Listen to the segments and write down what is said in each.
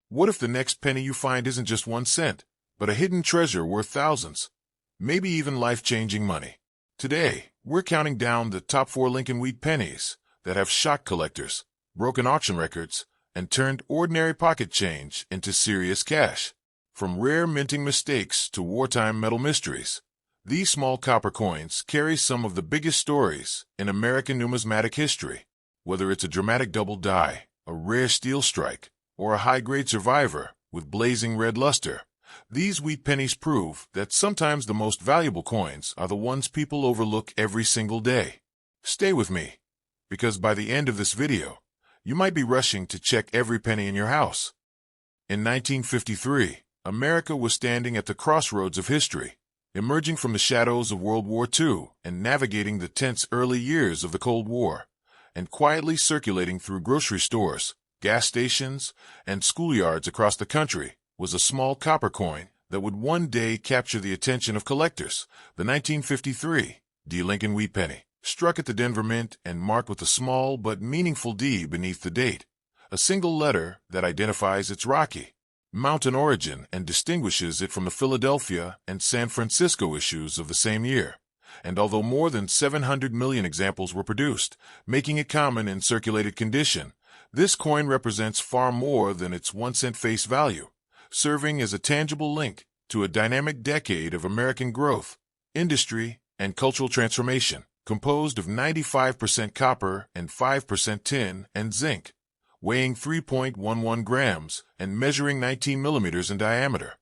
What if the next penny you find isn't just 1 cent, but a hidden treasure worth thousands, maybe even life-changing money? Today, we're counting down the top 4 Lincoln Wheat Pennies that have shocked collectors, broken auction records, and turned ordinary pocket change into serious cash. From rare minting mistakes to wartime metal mysteries, these small copper coins carry some of the biggest stories in American numismatic history. Whether it's a dramatic double die, a rare steel strike, or a high-grade survivor with blazing red luster, these wheat pennies prove that sometimes the most valuable coins are the ones people overlook every single day. Stay with me, because by the end of this video, you might be rushing to check every penny in your house. In 1953, America was standing at the crossroads of history, emerging from the shadows of World War II and navigating the tense early years of the Cold War, and quietly circulating through grocery stores, gas stations, and schoolyards across the country was a small copper coin that would one day capture the attention of collectors. The 1953 D. Lincoln Wheat Penny, struck at the Denver Mint and marked with a small but meaningful D beneath the date, a single letter that identifies its rocky mountain origin and distinguishes it from the Philadelphia and San Francisco issues of the same year. And although more than 700 million examples were produced, making it common in circulated condition, this coin represents far more than its 1 cent face value, serving as a tangible link to a dynamic decade of American growth, industry, and cultural transformation, composed of 95% copper and 5% tin and zinc, weighing 3.11 grams and measuring 19 millimeters in diameter.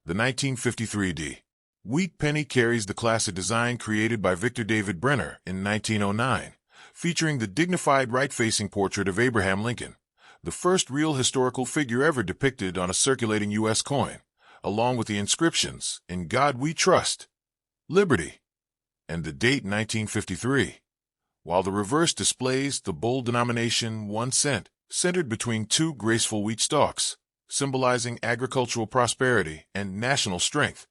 The 1953 D. Wheat Penny carries the classic design created by Victor David Brenner in 1909, featuring the dignified right-facing portrait of Abraham Lincoln, the first real historical figure ever depicted on a circulating U.S. coin, along with the inscriptions, "In God We Trust," "Liberty," and the date 1953, while the reverse displays the bold denomination 1 cent, centered between 2 graceful wheat stalks, symbolizing agricultural prosperity and national strength,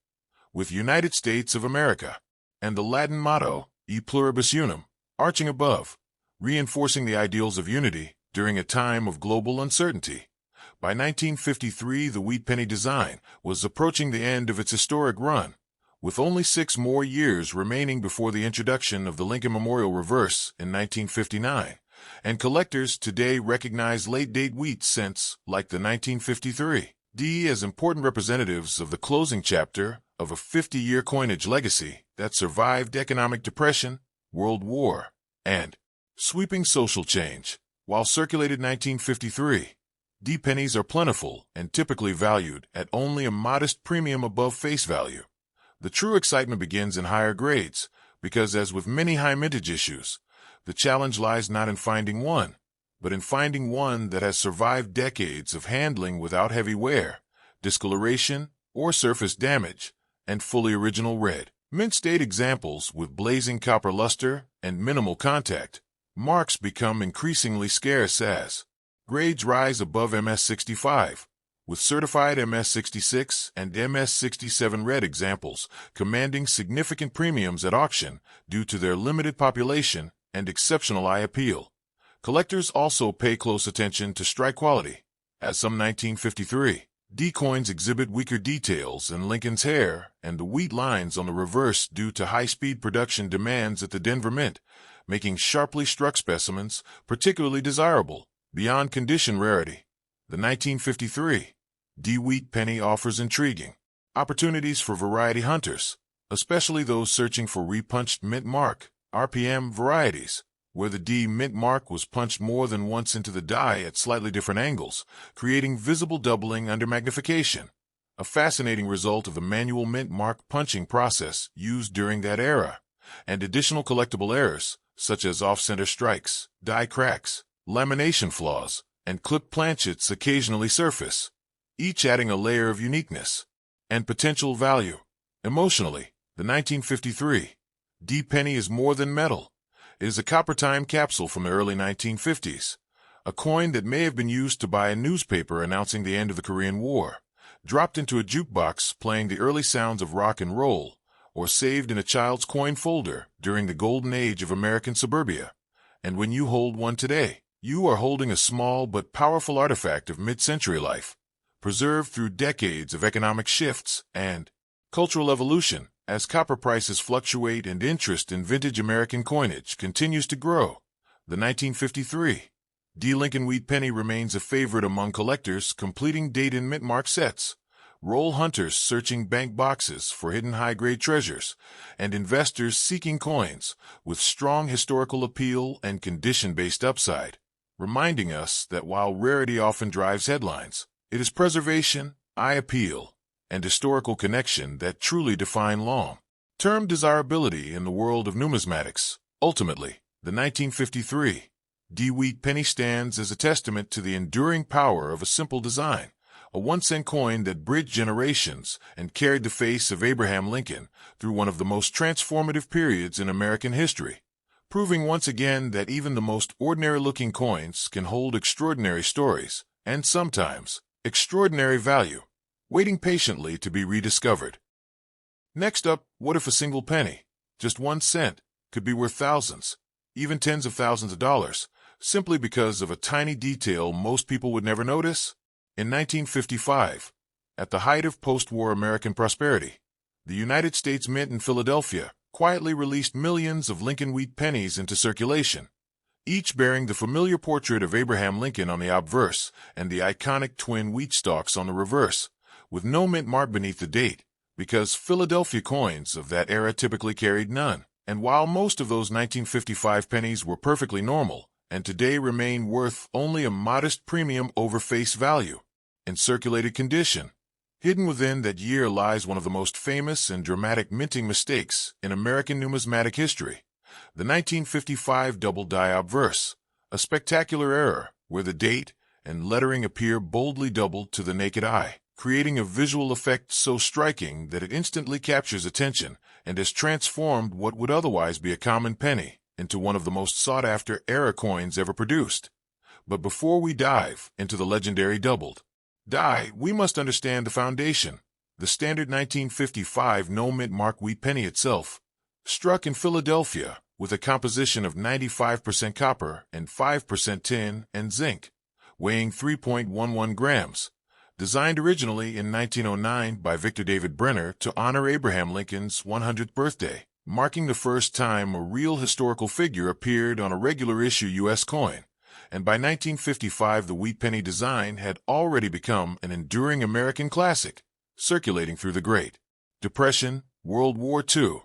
with United States of America, and the Latin motto, E Pluribus Unum, arching above, reinforcing the ideals of unity during a time of global uncertainty. By 1953, the wheat penny design was approaching the end of its historic run, with only 6 more years remaining before the introduction of the Lincoln Memorial Reverse in 1959, and collectors today recognize late-date wheat cents like the 1953 D as important representatives of the closing chapter of a 50-year coinage legacy that survived economic depression, World War, and sweeping social change. While circulated 1953, D pennies are plentiful and typically valued at only a modest premium above face value. The true excitement begins in higher grades, because as with many high mintage issues, the challenge lies not in finding one, but in finding one that has survived decades of handling without heavy wear, discoloration, or surface damage, and fully original red, mint-state examples with blazing copper luster and minimal contact marks become increasingly scarce as grades rise above MS65, with certified MS66 and MS67 red examples commanding significant premiums at auction due to their limited population and exceptional eye appeal. Collectors also pay close attention to strike quality, as some 1953 D coins exhibit weaker details in Lincoln's hair and the wheat lines on the reverse due to high-speed production demands at the Denver Mint, making sharply struck specimens particularly desirable. Beyond condition rarity, the 1953 D Wheat Penny offers intriguing opportunities for variety hunters, especially those searching for repunched mint mark (RPM) varieties, where the D mint mark was punched more than once into the die at slightly different angles, creating visible doubling under magnification, a fascinating result of the manual mint mark punching process used during that era, and additional collectible errors such as off-center strikes, die cracks, lamination flaws, and clipped planchets occasionally surface, each adding a layer of uniqueness and potential value. Emotionally, the 1953 D penny is more than metal. It is a copper time capsule from the early 1950s, a coin that may have been used to buy a newspaper announcing the end of the Korean War, dropped into a jukebox playing the early sounds of rock and roll, or saved in a child's coin folder during the golden age of American suburbia. And when you hold one today, you are holding a small but powerful artifact of mid-century life, preserved through decades of economic shifts and cultural evolution. As copper prices fluctuate and interest in vintage American coinage continues to grow, the 1953 D. Lincoln Wheat Penny remains a favorite among collectors completing date and mint mark sets, roll hunters searching bank boxes for hidden high-grade treasures, and investors seeking coins with strong historical appeal and condition-based upside, reminding us that while rarity often drives headlines, it is preservation, eye appeal, and historical connection that truly define long-term desirability in the world of numismatics. Ultimately, the 1953 D. Wheat Penny stands as a testament to the enduring power of a simple design, a 1-cent coin that bridged generations and carried the face of Abraham Lincoln through one of the most transformative periods in American history, proving once again that even the most ordinary-looking coins can hold extraordinary stories, and sometimes extraordinary value, waiting patiently to be rediscovered. Next up, what if a single penny, just 1 cent, could be worth thousands, even tens of thousands of dollars, simply because of a tiny detail most people would never notice? In 1955, at the height of post-war American prosperity, the United States Mint in Philadelphia quietly released millions of Lincoln Wheat Pennies into circulation, each bearing the familiar portrait of Abraham Lincoln on the obverse and the iconic twin wheat stalks on the reverse, with no mint mark beneath the date, because Philadelphia coins of that era typically carried none. And while most of those 1955 pennies were perfectly normal, and today remain worth only a modest premium over face value, in circulated condition, hidden within that year lies one of the most famous and dramatic minting mistakes in American numismatic history, the 1955 double-die obverse, a spectacular error where the date and lettering appear boldly doubled to the naked eye, creating a visual effect so striking that it instantly captures attention and has transformed what would otherwise be a common penny into one of the most sought-after era coins ever produced. But before we dive into the legendary doubled die, we must understand the foundation, the standard 1955 no-mint mark wheat penny itself, struck in Philadelphia with a composition of 95% copper and 5% tin and zinc, weighing 3.11 grams. Designed originally in 1909 by Victor David Brenner to honor Abraham Lincoln's 100th birthday, marking the first time a real historical figure appeared on a regular issue U.S. coin, and by 1955 the wheat penny design had already become an enduring American classic, circulating through the Great Depression, World War II,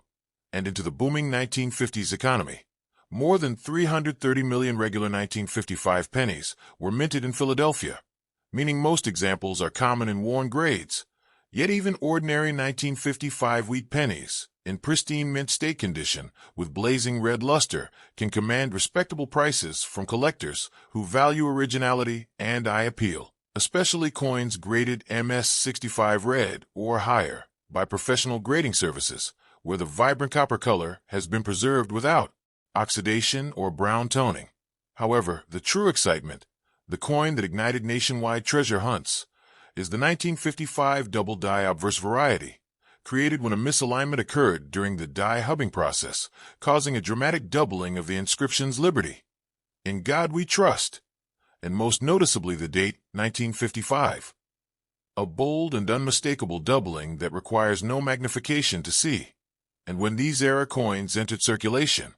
and into the booming 1950s economy. More than 330 million regular 1955 pennies were minted in Philadelphia, meaning most examples are common in worn grades, yet even ordinary 1955 wheat pennies, in pristine mint state condition with blazing red luster, can command respectable prices from collectors who value originality and eye appeal, especially coins graded MS65 red or higher by professional grading services, where the vibrant copper color has been preserved without oxidation or brown toning. However, the true excitement, the coin that ignited nationwide treasure hunts, is the 1955 double-die obverse variety, created when a misalignment occurred during the die hubbing process, causing a dramatic doubling of the inscription's liberty. In God we trust, and most noticeably the date 1955. A bold and unmistakable doubling that requires no magnification to see. And when these era coins entered circulation,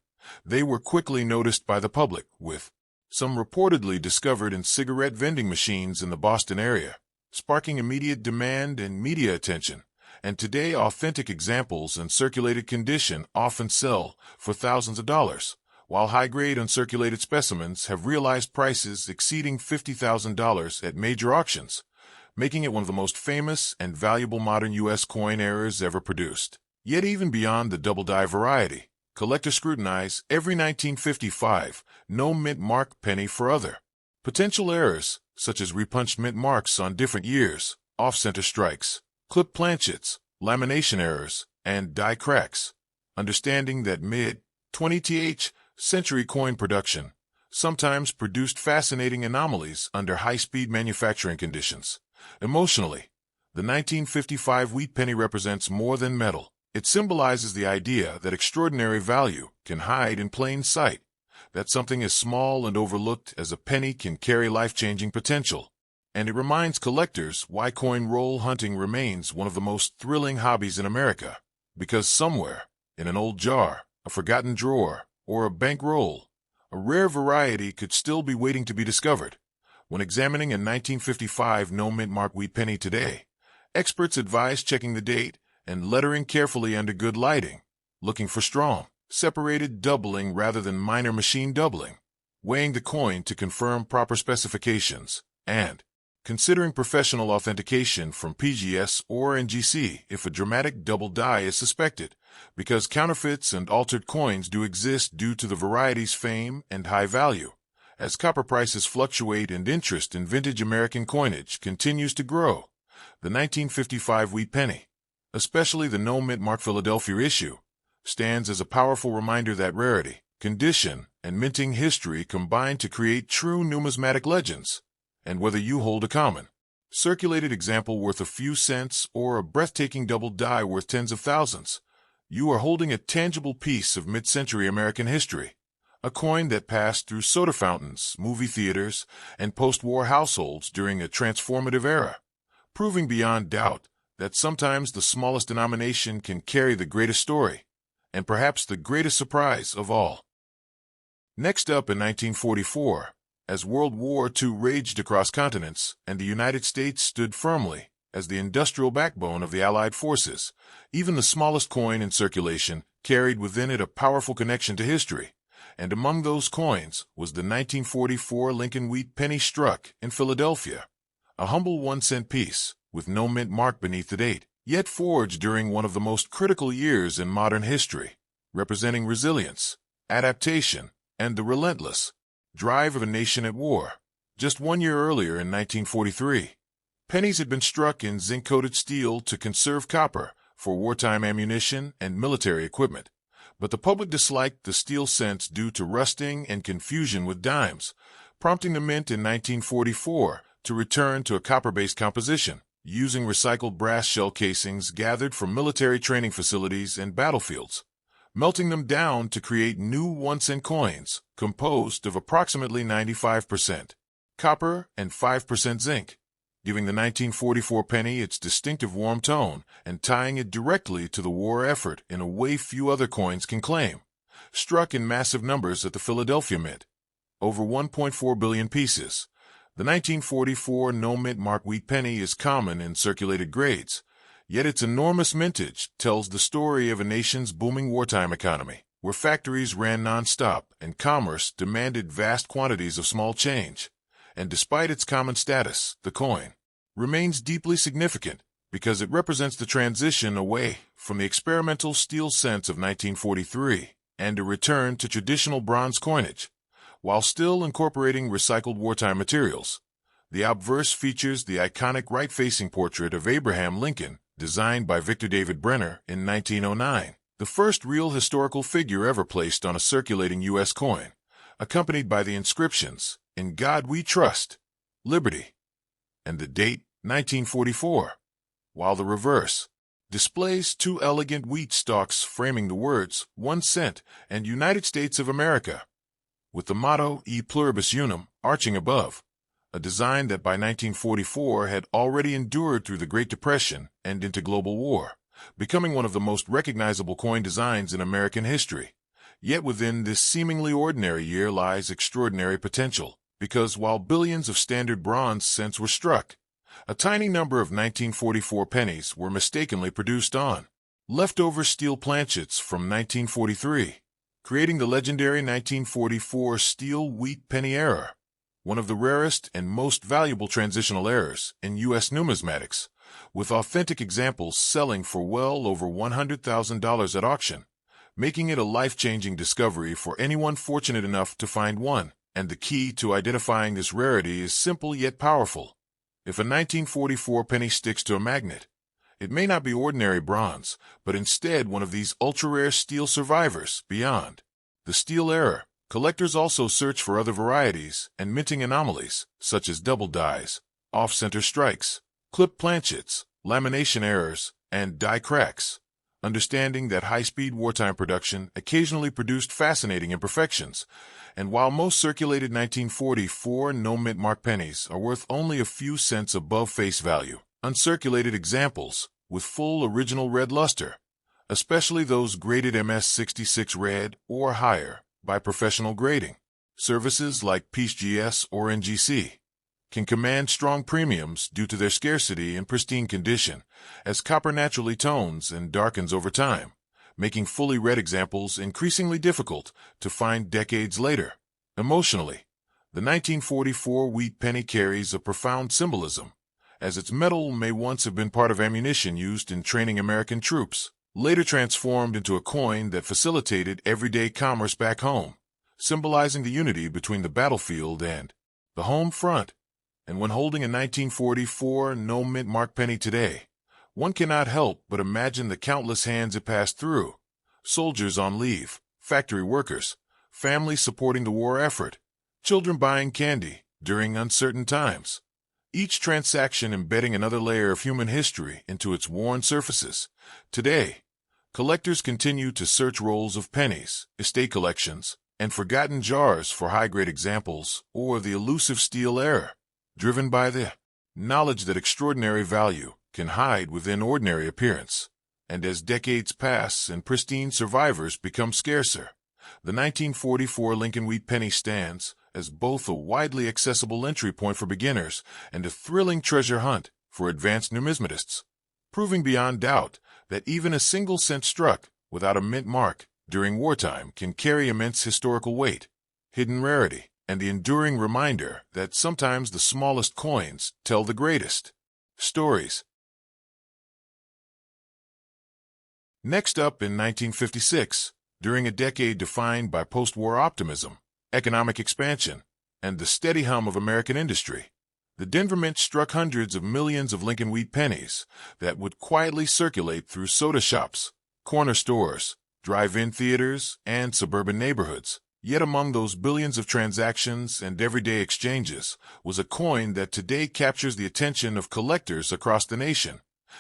they were quickly noticed by the public, with some reportedly discovered in cigarette vending machines in the Boston area, sparking immediate demand and media attention, and today authentic examples in circulated condition often sell for thousands of dollars, while high-grade uncirculated specimens have realized prices exceeding $50,000 at major auctions, making it one of the most famous and valuable modern U.S. coin errors ever produced. Yet even beyond the double-die variety, collectors scrutinize every 1955 no-mint mark penny for other potential errors, such as repunched mint marks on different years, off-center strikes, clip planchets, lamination errors, and die cracks. Understanding that mid-20th century coin production sometimes produced fascinating anomalies under high-speed manufacturing conditions. Emotionally, the 1955 wheat penny represents more than metal. It symbolizes the idea that extraordinary value can hide in plain sight, that something as small and overlooked as a penny can carry life-changing potential. And it reminds collectors why coin roll hunting remains one of the most thrilling hobbies in America. Because somewhere, in an old jar, a forgotten drawer, or a bank roll, a rare variety could still be waiting to be discovered. When examining a 1955 no-mint mark wheat penny today, experts advise checking the date and lettering carefully under good lighting, looking for strong, separated doubling rather than minor machine doubling, weighing the coin to confirm proper specifications, and considering professional authentication from PGS or NGC if a dramatic double die is suspected, because counterfeits and altered coins do exist due to the variety's fame and high value. As copper prices fluctuate and interest in vintage American coinage continues to grow, the 1955 wheat penny, especially the no-mint mark Philadelphia issue, stands as a powerful reminder that rarity, condition, and minting history combine to create true numismatic legends. And whether you hold a common, circulated example worth a few cents or a breathtaking double die worth tens of thousands, you are holding a tangible piece of mid-century American history, a coin that passed through soda fountains, movie theaters, and post-war households during a transformative era, proving beyond doubt that sometimes the smallest denomination can carry the greatest story, and perhaps the greatest surprise of all. Next up in 1944, as World War II raged across continents and the United States stood firmly as the industrial backbone of the Allied forces, even the smallest coin in circulation carried within it a powerful connection to history, and among those coins was the 1944 Lincoln wheat penny struck in Philadelphia, a humble 1-cent piece with no mint mark beneath the date, yet forged during one of the most critical years in modern history, representing resilience, adaptation, and the relentless drive of a nation at war. Just 1 year earlier in 1943, pennies had been struck in zinc-coated steel to conserve copper for wartime ammunition and military equipment, but the public disliked the steel cents due to rusting and confusion with dimes, prompting the mint in 1944 to return to a copper-based composition, using recycled brass shell casings gathered from military training facilities and battlefields, melting them down to create new 1-cent coins composed of approximately 95% copper and 5% zinc, giving the 1944 penny its distinctive warm tone and tying it directly to the war effort in a way few other coins can claim. Struck in massive numbers at the Philadelphia Mint, over 1.4 billion pieces, the 1944 no-mint mark wheat penny is common in circulated grades, yet its enormous mintage tells the story of a nation's booming wartime economy, where factories ran non-stop and commerce demanded vast quantities of small change. And despite its common status, the coin remains deeply significant because it represents the transition away from the experimental steel cents of 1943 and a return to traditional bronze coinage, while still incorporating recycled wartime materials. The obverse features the iconic right-facing portrait of Abraham Lincoln, designed by Victor David Brenner in 1909, the first real historical figure ever placed on a circulating U.S. coin, accompanied by the inscriptions, "In God We Trust, Liberty," and the date, 1944, while the reverse displays two elegant wheat stalks framing the words 1 cent and United States of America, with the motto E Pluribus Unum arching above, a design that by 1944 had already endured through the Great Depression and into global war, becoming one of the most recognizable coin designs in American history. Yet within this seemingly ordinary year lies extraordinary potential, because while billions of standard bronze cents were struck, a tiny number of 1944 pennies were mistakenly produced on leftover steel planchets from 1943, creating the legendary 1944 steel wheat penny error, one of the rarest and most valuable transitional errors in U.S. numismatics, with authentic examples selling for well over $100,000 at auction, making it a life-changing discovery for anyone fortunate enough to find one. And the key to identifying this rarity is simple yet powerful. If a 1944 penny sticks to a magnet, it may not be ordinary bronze, but instead one of these ultra-rare steel survivors beyond the steel error. Collectors also search for other varieties and minting anomalies, such as double dies, off-center strikes, clipped planchets, lamination errors, and die cracks, understanding that high-speed wartime production occasionally produced fascinating imperfections, and while most circulated 1944 no-mint mark pennies are worth only a few cents above face value, uncirculated examples with full original red luster, especially those graded MS66 red or higher by professional grading services like PGS or NGC, can command strong premiums due to their scarcity and pristine condition, as copper naturally tones and darkens over time, making fully red examples increasingly difficult to find decades later. Emotionally, the 1944 wheat penny carries a profound symbolism, as its metal may once have been part of ammunition used in training American troops, later transformed into a coin that facilitated everyday commerce back home, symbolizing the unity between the battlefield and the home front. And when holding a 1944 no-mint mark penny today, one cannot help but imagine the countless hands it passed through: soldiers on leave, factory workers, families supporting the war effort, children buying candy during uncertain times, each transaction embedding another layer of human history into its worn surfaces. Today, collectors continue to search rolls of pennies, estate collections, and forgotten jars for high-grade examples or the elusive steel era, driven by the knowledge that extraordinary value can hide within ordinary appearance. And as decades pass and pristine survivors become scarcer, the 1944 Lincoln Wheat Penny stands as both a widely accessible entry point for beginners and a thrilling treasure hunt for advanced numismatists, proving beyond doubt that even a single cent struck without a mint mark during wartime can carry immense historical weight, hidden rarity, and the enduring reminder that sometimes the smallest coins tell the greatest stories. Next up, in 1956, during a decade defined by post-war optimism, economic expansion, and the steady hum of American industry, the Denver Mint struck hundreds of millions of Lincoln Wheat pennies that would quietly circulate through soda shops, corner stores, drive-in theaters, and suburban neighborhoods. Yet among those billions of transactions and everyday exchanges was a coin that today captures the attention of collectors across the nation: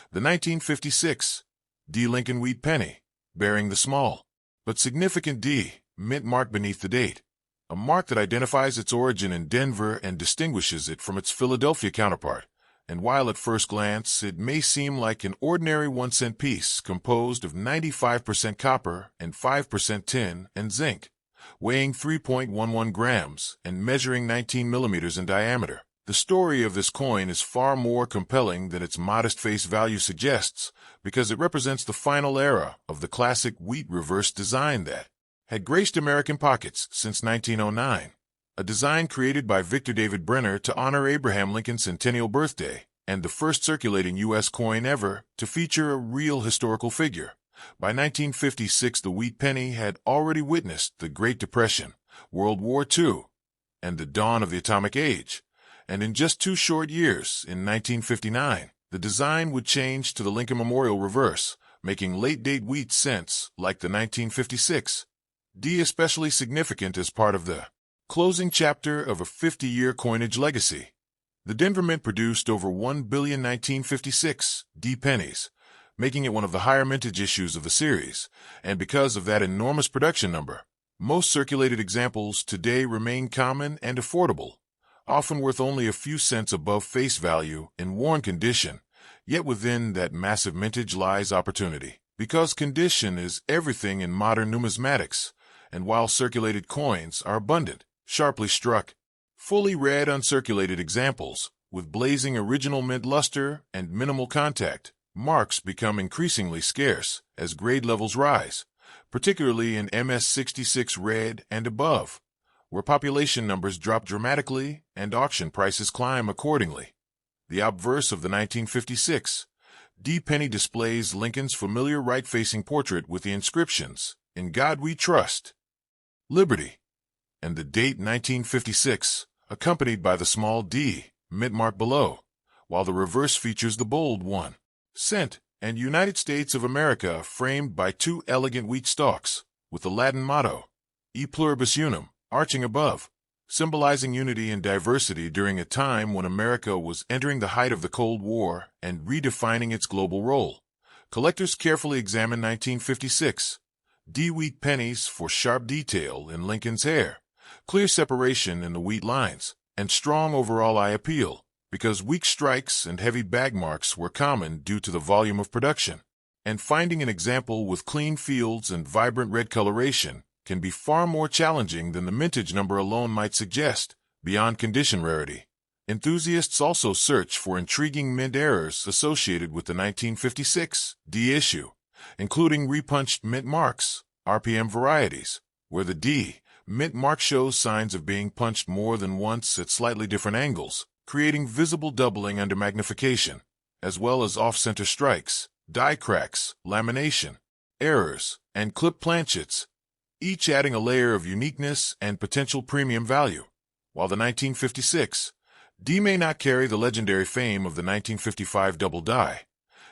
the 1956 D. Lincoln Wheat Penny, bearing the small but significant D mint mark beneath the date, a mark that identifies its origin in Denver and distinguishes it from its Philadelphia counterpart. And while at first glance it may seem like an ordinary 1-cent piece composed of 95% copper and 5% tin and zinc, weighing 3.11 grams and measuring 19 millimeters in diameter, the story of this coin is far more compelling than its modest face value suggests, because it represents the final era of the classic wheat reverse design that had graced American pockets since 1909, a design created by Victor David Brenner to honor Abraham Lincoln's centennial birthday, and the first circulating U.S. coin ever to feature a real historical figure. By 1956, the wheat penny had already witnessed the Great Depression, World War II, and the dawn of the atomic age. And in just 2 short years, in 1959, the design would change to the Lincoln Memorial reverse, making late-date wheat cents like the 1956 D especially significant as part of the closing chapter of a 50-year coinage legacy. The Denver Mint produced over 1 billion 1956 D pennies, making it one of the higher mintage issues of the series, and because of that enormous production number, most circulated examples today remain common and affordable, often worth only a few cents above face value in worn condition. Yet within that massive mintage lies opportunity, because condition is everything in modern numismatics, and while circulated coins are abundant, sharply struck, fully red uncirculated examples with blazing original mint luster and minimal contact marks become increasingly scarce as grade levels rise, particularly in MS66 red and above, where population numbers drop dramatically and auction prices climb accordingly. The obverse of the 1956 D penny displays Lincoln's familiar right-facing portrait with the inscriptions, "In God We Trust," "Liberty," and the date 1956, accompanied by the small D mint mark below, while the reverse features the bold 1 cent and United States of America framed by 2 elegant wheat stalks, with the Latin motto, E pluribus unum, arching above, symbolizing unity and diversity during a time when America was entering the height of the Cold War and redefining its global role. Collectors carefully examine 1956 D wheat pennies for sharp detail in Lincoln's hair, clear separation in the wheat lines, and strong overall eye appeal, because weak strikes and heavy bag marks were common due to the volume of production. And finding an example with clean fields and vibrant red coloration can be far more challenging than the mintage number alone might suggest, beyond condition rarity. Enthusiasts also search for intriguing mint errors associated with the 1956 D issue, including repunched mint marks, RPM varieties, where the D mint mark shows signs of being punched more than once at slightly different angles, creating visible doubling under magnification, as well as off-center strikes, die cracks, lamination, errors, and clip planchets, each adding a layer of uniqueness and potential premium value. While the 1956 D may not carry the legendary fame of the 1955 double die,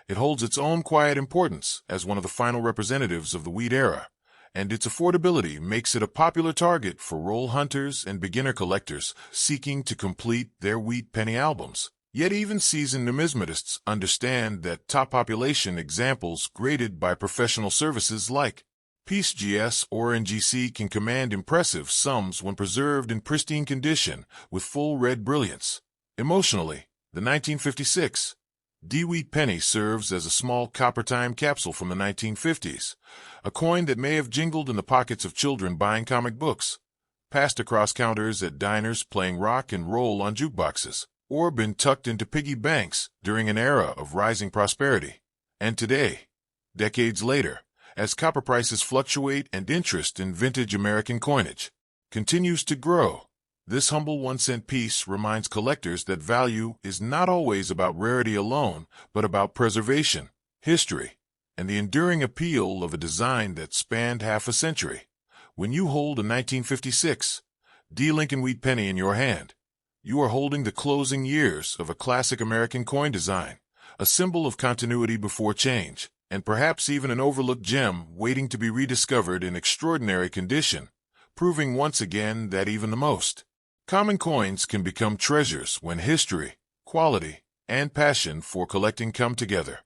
it holds its own quiet importance as one of the final representatives of the wheat era, and its affordability makes it a popular target for roll hunters and beginner collectors seeking to complete their wheat penny albums. Yet even seasoned numismatists understand that top population examples graded by professional services like PeaceGS or NGC can command impressive sums when preserved in pristine condition with full red brilliance. Emotionally, the 1956 D wheat penny serves as a small copper time capsule from the 1950s, a coin that may have jingled in the pockets of children buying comic books, passed across counters at diners playing rock and roll on jukeboxes, or been tucked into piggy banks during an era of rising prosperity. And today, decades later, as copper prices fluctuate and interest in vintage American coinage continues to grow, this humble 1-cent piece reminds collectors that value is not always about rarity alone, but about preservation, history, and the enduring appeal of a design that spanned half a century. When you hold a 1956 D Lincoln wheat penny in your hand, you are holding the closing years of a classic American coin design, a symbol of continuity before change, and perhaps even an overlooked gem waiting to be rediscovered in extraordinary condition, proving once again that even the most common coins can become treasures when history, quality, and passion for collecting come together.